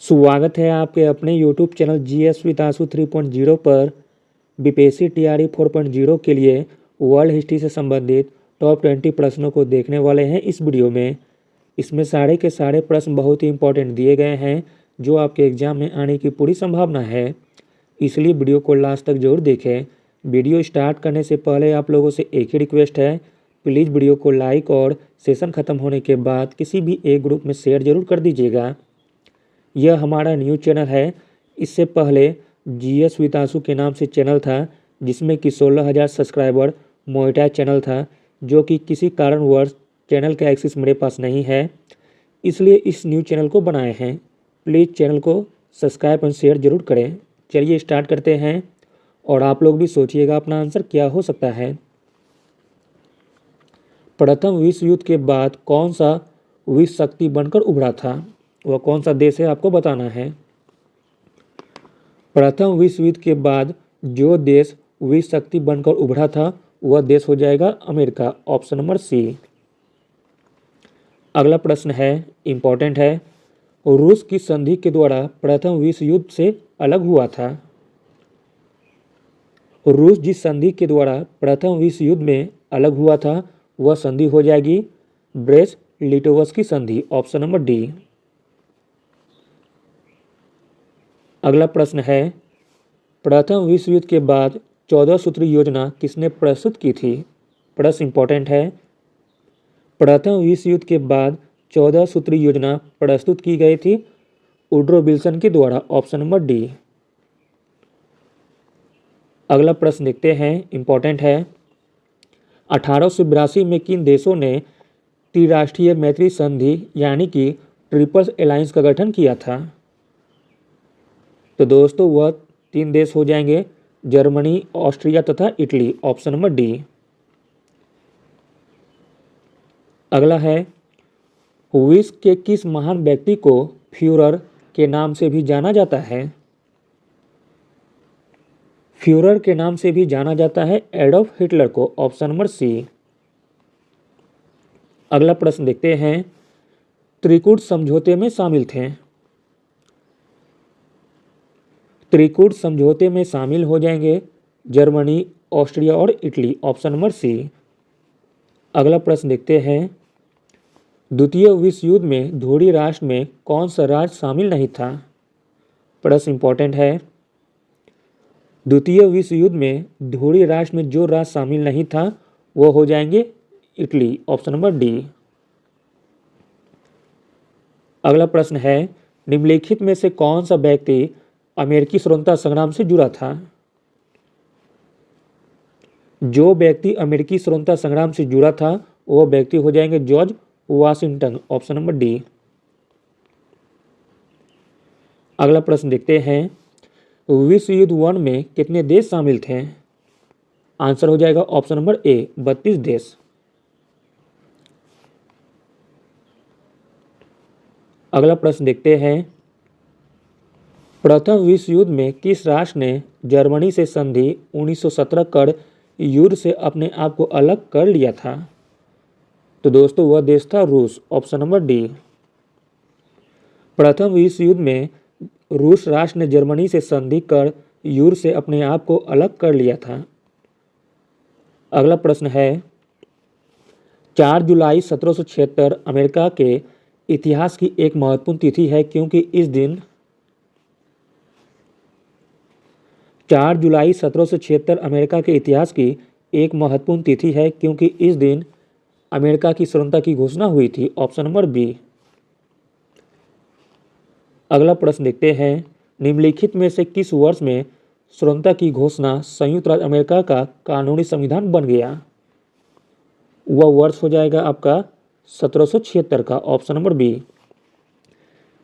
स्वागत है आपके अपने YouTube चैनल GS विद आंसू 3.0 पर। बीपीएससी टीआरई 4.0 के लिए वर्ल्ड हिस्ट्री से संबंधित टॉप 20 प्रश्नों को देखने वाले हैं इस वीडियो में। इसमें सारे के सारे प्रश्न बहुत ही इंपॉर्टेंट दिए गए हैं जो आपके एग्जाम में आने की पूरी संभावना है, इसलिए वीडियो को लास्ट तक जरूर देखें। वीडियो स्टार्ट करने से पहले आप लोगों से एक ही रिक्वेस्ट है, प्लीज़ वीडियो को लाइक और सेशन ख़त्म होने के बाद किसी भी एक ग्रुप में शेयर जरूर कर दीजिएगा। यह हमारा न्यू चैनल है। इससे पहले GS विद आंसू के नाम से चैनल था जिसमें कि 16,000 सब्सक्राइबर मोनेटाइज चैनल था, जो कि किसी कारणवश चैनल का एक्सेस मेरे पास नहीं है, इसलिए इस न्यू चैनल को बनाए हैं। प्लीज़ चैनल को सब्सक्राइब और शेयर जरूर करें। चलिए स्टार्ट करते हैं और आप लोग भी सोचिएगा अपना आंसर क्या हो सकता है। प्रथम विश्व युद्ध के बाद कौन सा विश्व शक्ति बनकर उभरा था? वह कौन सा देश है आपको बताना है। प्रथम विश्व युद्ध के बाद जो देश विश्व शक्ति बनकर उभरा था वह देश हो जाएगा अमेरिका, ऑप्शन नंबर सी। अगला प्रश्न है, इंपॉर्टेंट है। रूस की संधि के द्वारा प्रथम विश्व युद्ध से अलग हुआ था। रूस जिस संधि के द्वारा प्रथम विश्व युद्ध में अलग हुआ था वह संधि हो जाएगी ब्रेस्ट-लिटोवस्की संधि, ऑप्शन नंबर डी। अगला प्रश्न है, प्रथम विश्व युद्ध के बाद 14 सूत्री योजना किसने प्रस्तुत की थी? प्रश्न इंपॉर्टेंट है। प्रथम विश्व युद्ध के बाद 14 सूत्री योजना प्रस्तुत की गई थी वुड्रो विल्सन के द्वारा, ऑप्शन नंबर डी। अगला प्रश्न देखते हैं, इंपॉर्टेंट है। 1882 में किन देशों ने त्रिराष्ट्रीय मैत्री संधि यानी कि ट्रिपल अलायंस का गठन किया था? तो दोस्तों वह 3 देश हो जाएंगे, जर्मनी, ऑस्ट्रिया तथा इटली, ऑप्शन नंबर डी। अगला है, विश्व के किस महान व्यक्ति को फ्यूरर के नाम से भी जाना जाता है? फ्यूरर के नाम से भी जाना जाता है एडोल्फ हिटलर को, ऑप्शन नंबर सी। अगला प्रश्न देखते हैं, त्रिकूट समझौते में शामिल थे। त्रिकूट समझौते में शामिल हो जाएंगे जर्मनी, ऑस्ट्रिया और इटली, ऑप्शन नंबर सी। अगला प्रश्न देखते हैं, द्वितीय विश्व युद्ध में ध्रुवीय राष्ट्र में कौन सा राज्य शामिल नहीं था? प्रश्न इंपॉर्टेंट है। द्वितीय विश्व युद्ध में ध्रुवीय राष्ट्र में जो राज्य शामिल नहीं था वो हो जाएंगे इटली, ऑप्शन नंबर डी। अगला प्रश्न है, निम्नलिखित में से कौन सा व्यक्ति अमेरिकी स्वतंत्रता संग्राम से जुड़ा था? जो व्यक्ति अमेरिकी स्वतंत्रता संग्राम से जुड़ा था वह व्यक्ति हो जाएंगे George Washington, option number D. अगला प्रश्न देखते हैं, विश्व युद्ध 1 में कितने देश शामिल थे? आंसर हो जाएगा ऑप्शन नंबर ए, 32 देश। अगला प्रश्न देखते हैं, प्रथम विश्व युद्ध में किस राष्ट्र ने जर्मनी से संधि 1917 कर युद्ध से अपने आप को अलग कर लिया था? तो दोस्तों वह देश था रूस, ऑप्शन नंबर डी। प्रथम विश्व युद्ध में रूस राष्ट्र ने जर्मनी से संधि कर युद्ध से अपने आप को अलग कर लिया था। अगला प्रश्न है, 4 जुलाई 1776 अमेरिका के इतिहास की एक महत्वपूर्ण तिथि है क्योंकि इस दिन 4 जुलाई 1776 अमेरिका के इतिहास की एक महत्वपूर्ण तिथि है क्योंकि इस दिन अमेरिका की स्वतंत्रता की घोषणा हुई थी, ऑप्शन नंबर बी। अगला प्रश्न देखते हैं, निम्नलिखित में से किस वर्ष में स्वतंत्रता की घोषणा संयुक्त राज्य अमेरिका का कानूनी संविधान बन गया? वह वर्ष हो जाएगा आपका 1776 का, ऑप्शन नंबर बी।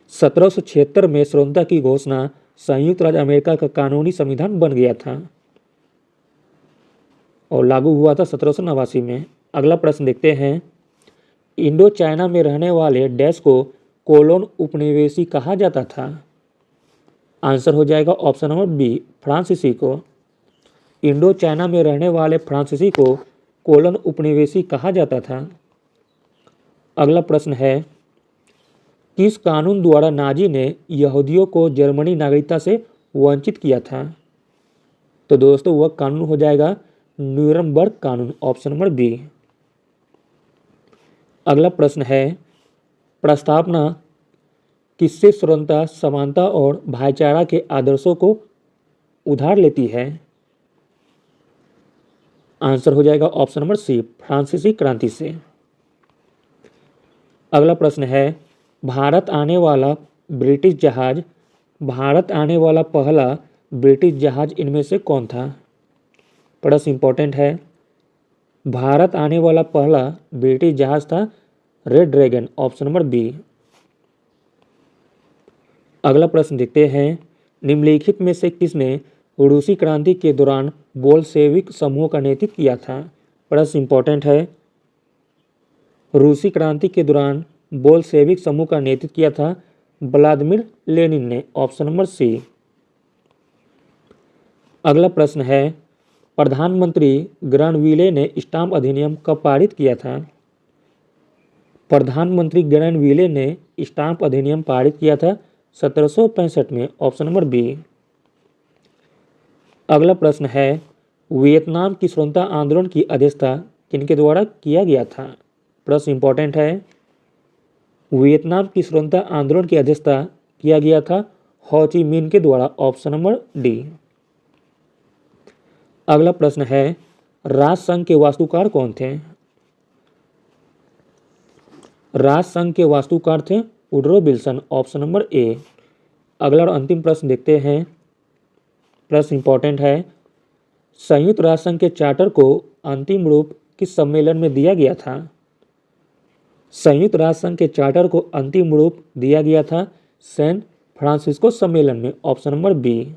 1776 में स्वतंत्रता की घोषणा संयुक्त राज्य अमेरिका का कानूनी संविधान बन गया था और लागू हुआ था 1789 में। अगला प्रश्न देखते हैं, इंडो चाइना में रहने वाले डैश को कोलोन उपनिवेशी कहा जाता था? आंसर हो जाएगा ऑप्शन नंबर बी, फ्रांसीसी को। इंडो चाइना में रहने वाले फ्रांसीसी को कोलोन उपनिवेशी कहा जाता था। अगला प्रश्न है, किस कानून द्वारा नाजी ने यहूदियों को जर्मनी नागरिकता से वंचित किया था? तो दोस्तों वह कानून हो जाएगा न्यूरमबर्ग कानून, ऑप्शन नंबर बी। अगला प्रश्न है, प्रस्तावना किससे स्वतंत्रता, समानता और भाईचारा के आदर्शों को उधार लेती है? आंसर हो जाएगा ऑप्शन नंबर सी, फ्रांसीसी क्रांति से। अगला प्रश्न है, भारत आने वाला पहला ब्रिटिश जहाज इनमें से कौन था? प्रश्न इंपॉर्टेंट है। भारत आने वाला पहला ब्रिटिश जहाज था Red Dragon, option number B. अगला प्रश्न देखते हैं, निम्नलिखित में से किसने रूसी क्रांति के दौरान बोल्शेविक समूह का नेतृत्व किया था? प्रश्न इंपॉर्टेंट है। रूसी क्रांति के दौरान बोल्शेविक समूह का नेतृत्व किया था व्लादिमीर लेनिन ने, ऑप्शन नंबर सी। अगला प्रश्न है, प्रधानमंत्री ग्रैनविले ने स्टाम्प अधिनियम कब पारित किया था? प्रधानमंत्री ग्रैनविले ने स्टाम्प अधिनियम पारित किया था 1765 में, ऑप्शन नंबर बी। अगला प्रश्न है, वियतनाम की स्वतंत्रता आंदोलन की अध्यक्षता किनके द्वारा किया गया था? प्रश्न इंपॉर्टेंट है। वियतनाम की स्वतंत्रता आंदोलन की अध्यक्षता किया गया था हो ची मिन्ह के द्वारा, ऑप्शन नंबर डी। अगला प्रश्न है, राष्ट्रसंघ के वास्तुकार कौन थे? राष्ट्रसंघ के वास्तुकार थे Woodrow Wilson, option number A. अगला और अंतिम प्रश्न देखते हैं। प्रश्न इंपॉर्टेंट है, संयुक्त राष्ट्र संघ के चार्टर को अंतिम रूप किस सम्मेलन में दिया गया था? संयुक्त राष्ट्र संघ के चार्टर को अंतिम रूप दिया गया था सैन फ्रांसिस्को सम्मेलन में, ऑप्शन नंबर बी।